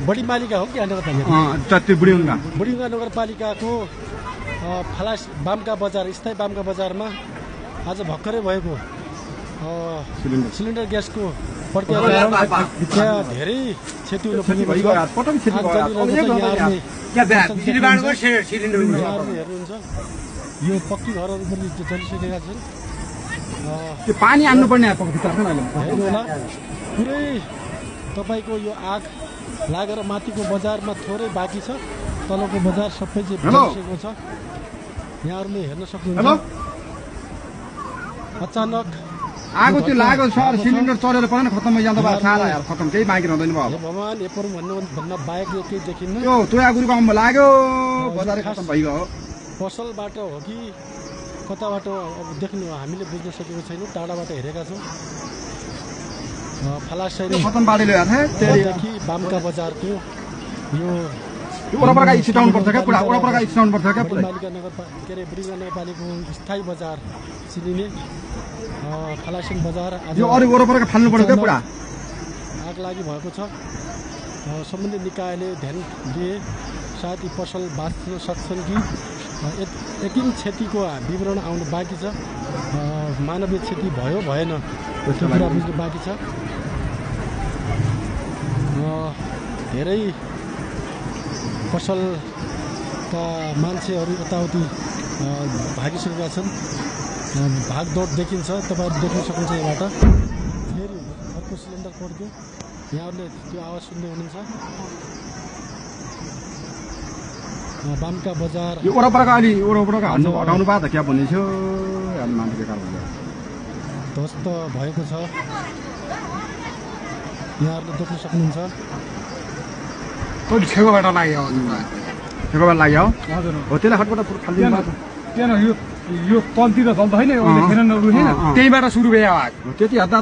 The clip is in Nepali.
बडी पालिका हो कि बुढीगङ्गा नगरपालिकाको फलास बामका बजार स्थायी बामका बजारमा आज भर्खरै भएको सिलिन्डर ग्यासको प्रक्रिया त्यहाँ धेरै क्षति हुन पुगेको छ। हेर्नुहुन्छ यो पक्की घरहरू पनि चलिसकेका छन्। त्यो पानी हान्नुपर्ने हेर्नु होला पुरै तपाईँको यो आग लागेर माथिको बजारमा थोरै बाँकी छ, तलको बजार सबै चाहिँ जलिसकेको छ। यहाँहरूले हेर्न सक्नुहुन्छ अचानक आगो त्यो लाग्यो सर सिलिन्डर चढेर पनि खत्तम भइजाँदा भयो सारा यार खत्तम केही बाँकी रहँदैन भयो। भगवान एपर भन्न बाहेक केही देखिन्न। यो तोयागुरीको अम्ब लाग्यो बजारै खत्तम भइगयो। पसलबाट हो कि कताबाट अब देख्नु हामीले बुझ्न सकेको छैनौँ, टाढाबाट हेरेका छौँ। फलासरी खत्तम बाडेलो यार त्यहाँदेखि बामका बजारको यो वरपरका स्टाउन पर्छ क्या पुरा वरपरका स्टाउन पर्छ क्या पुरा बुढीगङ्गा नगरपालिकाको स्थायी बजार चिनिने फलासन बजार यो अरू वरपरका फाल्नु पर्छ क्या पुरा आग लागि भएको छ। सम्बन्धित निकायले ध्यान दिए सायद यी पसल बाँच्न सक्छन् कि यकिन क्षतिको विवरण आउनु बाँकी छ। मानवीय क्षति भयो भएन त्यो कुरा बुझ्नु बाँकी छ। धेरै पसलका मान्छेहरू यताउति भागिसकेका छन्, भागदौड देखिन्छ। तपाईँहरू देख्न सक्नुहुन्छ यहाँबाट फेरि अर्को सिलिन्डर पड्क्यो। यहाँहरूले त्यो आवाज सुन्दै हुनुहुन्छ। बामका बजार यो वरपरका अलि वरपरका हटाउनु पाए त क्या भन्ने थियो मान्छे बेकार हुन्छ ध्वस्त भएको छ। यहाँहरूले देख्न सक्नुहुन्छ छेउबाट लाग्यो छेउबाट लाग्यो हो त्यसलाई हटबाट फालिदिनु त्यहाँ यो तलतिर चल्दा होइन त्यहीबाट सुरु भयो त्यति हद्दा